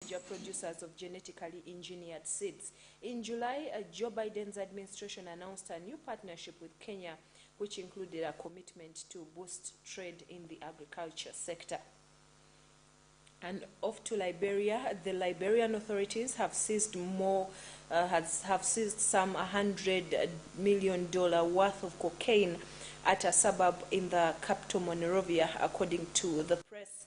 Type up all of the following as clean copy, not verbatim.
major producers of genetically engineered seeds. In July, Joe Biden's administration announced a new partnership with Kenya, which included a commitment to boost trade in the agriculture sector. And off to Liberia, the Liberian authorities have seized some $100 million worth of cocaine at a suburb in the capital Monrovia, according to the press.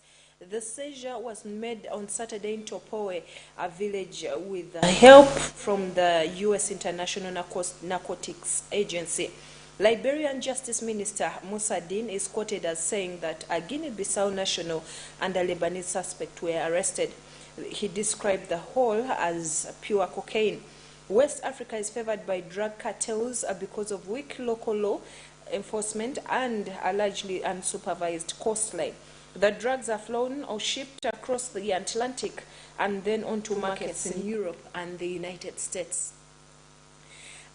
The seizure was made on Saturday in Topoe, a village, with help from the U.S. International Narcotics Agency. Liberian Justice Minister Musa Din is quoted as saying that a Guinea-Bissau national and a Lebanese suspect were arrested. He described the whole as pure cocaine. West Africa is favored by drug cartels because of weak local law enforcement and a largely unsupervised coastline. The drugs are flown or shipped across the Atlantic and then onto markets in Europe and the United States.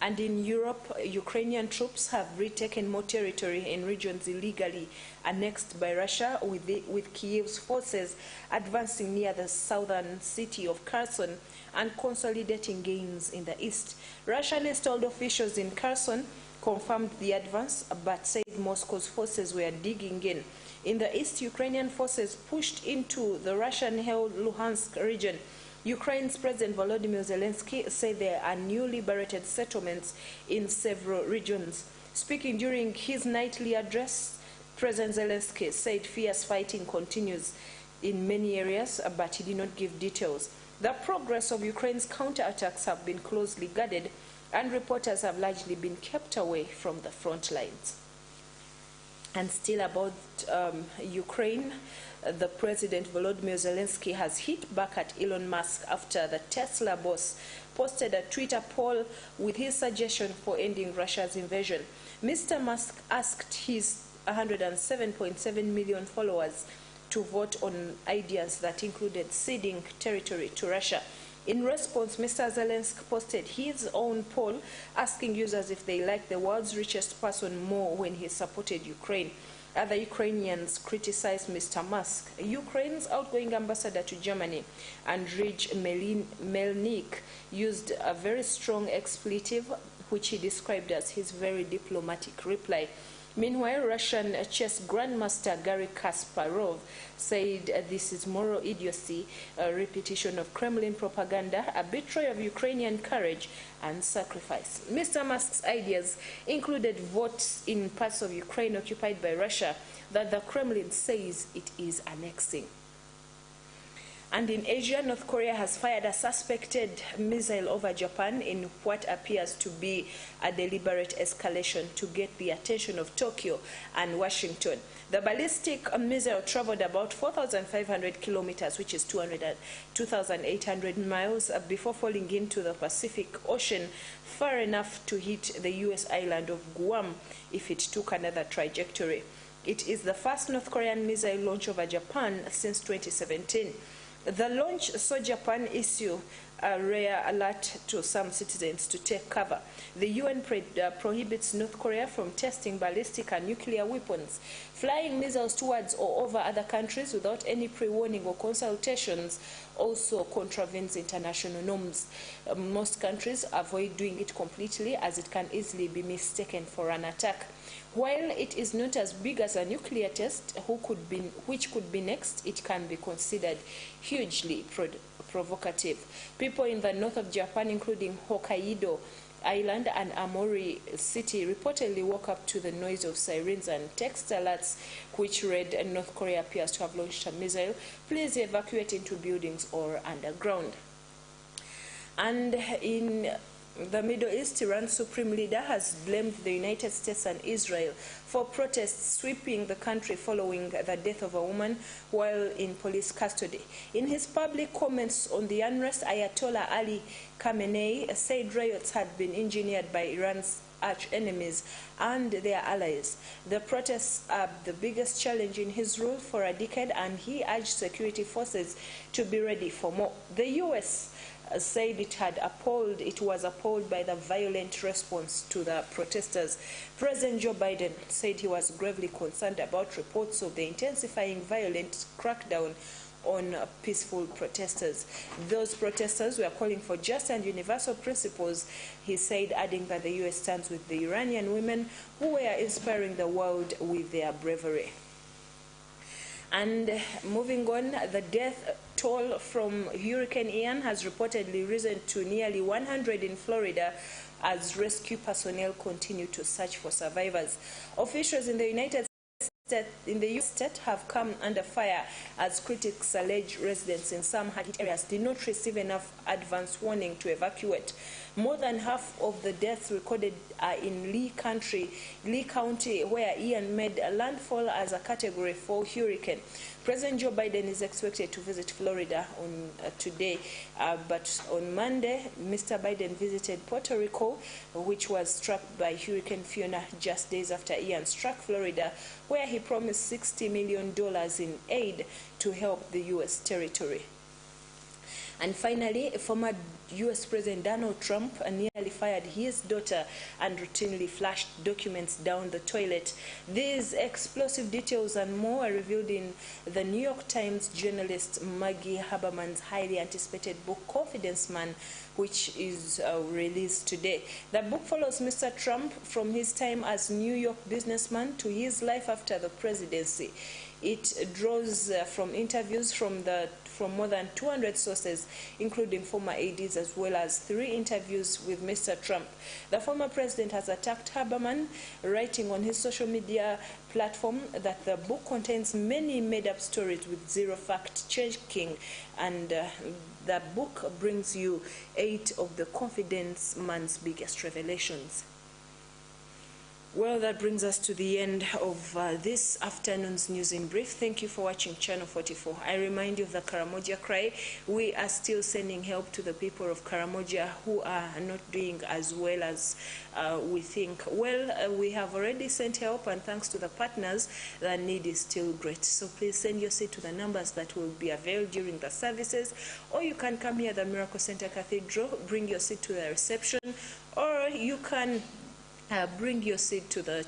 And in Europe, Ukrainian troops have retaken more territory in regions illegally annexed by Russia, with Kiev's forces advancing near the southern city of Kherson and consolidating gains in the east. Russian-installed officials in Kherson confirmed the advance, but said Moscow's forces were digging in. In the east, Ukrainian forces pushed into the Russian-held Luhansk region. Ukraine's President Volodymyr Zelensky said there are new liberated settlements in several regions. Speaking during his nightly address, President Zelensky said fierce fighting continues in many areas, but he did not give details. The progress of Ukraine's counterattacks have been closely guarded, and reporters have largely been kept away from the front lines. And still about Ukraine, the President Volodymyr Zelensky has hit back at Elon Musk after the Tesla boss posted a Twitter poll with his suggestion for ending Russia's invasion. Mr. Musk asked his 107.7 million followers to vote on ideas that included ceding territory to Russia. In response, Mr. Zelensky posted his own poll asking users if they liked the world's richest person more when he supported Ukraine. Other Ukrainians criticized Mr. Musk. Ukraine's outgoing ambassador to Germany, Andriy Melnik, used a very strong expletive, which he described as his very diplomatic reply. Meanwhile, Russian chess grandmaster Garry Kasparov said this is moral idiocy, a repetition of Kremlin propaganda, a betrayal of Ukrainian courage and sacrifice. Mr. Musk's ideas included votes in parts of Ukraine occupied by Russia that the Kremlin says it is annexing. And in Asia, North Korea has fired a suspected missile over Japan in what appears to be a deliberate escalation to get the attention of Tokyo and Washington. The ballistic missile traveled about 4,500 kilometers, which is 2,800 miles, before falling into the Pacific Ocean, far enough to hit the U.S. island of Guam if it took another trajectory. It is the first North Korean missile launch over Japan since 2017. The launch saw Japan issue a rare alert to some citizens to take cover. The UN prohibits North Korea from testing ballistic and nuclear weapons. Flying missiles towards or over other countries without any pre-warning or consultations also contravenes international norms. Most countries avoid doing it completely, as it can easily be mistaken for an attack. While it is not as big as a nuclear test, which could be next, it can be considered hugely provocative. People in the north of Japan, including Hokkaido Island and Aomori City, reportedly woke up to the noise of sirens and text alerts which read, North Korea appears to have launched a missile. Please evacuate into buildings or underground. And in the Middle East, Iran's supreme leader has blamed the United States and Israel for protests sweeping the country following the death of a woman while in police custody. In his public comments on the unrest, Ayatollah Ali Khamenei said riots had been engineered by Iran's arch-enemies and their allies. The protests are the biggest challenge in his rule for a decade, and he urged security forces to be ready for more. The U.S. said it was appalled by the violent response to the protesters. President Joe Biden said he was gravely concerned about reports of the intensifying violent crackdown on peaceful protesters. Those protesters were calling for just and universal principles, he said, adding that the U.S. stands with the Iranian women who were inspiring the world with their bravery. And moving on, the death toll from Hurricane Ian has reportedly risen to nearly 100 in Florida as rescue personnel continue to search for survivors. Officials in the U.S. state have come under fire as critics allege residents in some hit areas did not receive enough advance warning to evacuate. More than half of the deaths recorded are in Lee County, where Ian made a landfall as a Category 4 hurricane. President Joe Biden is expected to visit Florida on today, but on Monday, Mr. Biden visited Puerto Rico, which was struck by Hurricane Fiona just days after Ian struck Florida, where he promised $60 million in aid to help the U.S. territory. And finally, former U.S. President Donald Trump nearly fired his daughter and routinely flushed documents down the toilet. These explosive details and more are revealed in the New York Times journalist Maggie Haberman's highly anticipated book, Confidence Man, which is released today. The book follows Mr. Trump from his time as New York businessman to his life after the presidency. It draws from interviews from more than 200 sources, including former ADs, as well as 3 interviews with Mr. Trump. The former president has attacked Haberman, writing on his social media platform that the book contains many made-up stories with zero fact-checking, and the book brings you 8 of the Confidence Man's biggest revelations. Well, that brings us to the end of this afternoon's news in brief. Thank you for watching Channel 44. I remind you of the Karamoja cry. We are still sending help to the people of Karamoja who are not doing as well as we think. Well, we have already sent help, and thanks to the partners, the need is still great. So please send your seed to the numbers that will be availed during the services, or you can come here at the Miracle Center Cathedral, bring your seed to the reception, or you can bring your seed to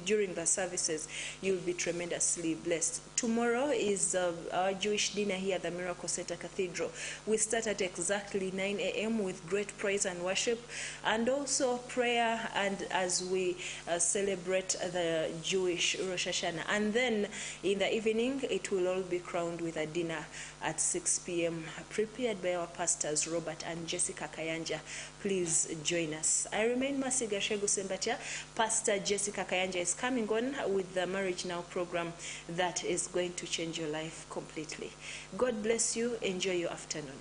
during the services. You'll be tremendously blessed. Tomorrow is our Jewish dinner here at the Miracle Center Cathedral. We start at exactly 9 a.m. with great praise and worship, and also prayer, and as we celebrate the Jewish Rosh Hashanah. And then in the evening, it will all be crowned with a dinner at 6 p.m. prepared by our pastors Robert and Jessica Kayanja. Please join us. I remain Mercy Gashegu Sembatia. Pastor Jessica Kayanja is coming on with the Marriage Now program that is going to change your life completely. God bless you. Enjoy your afternoon.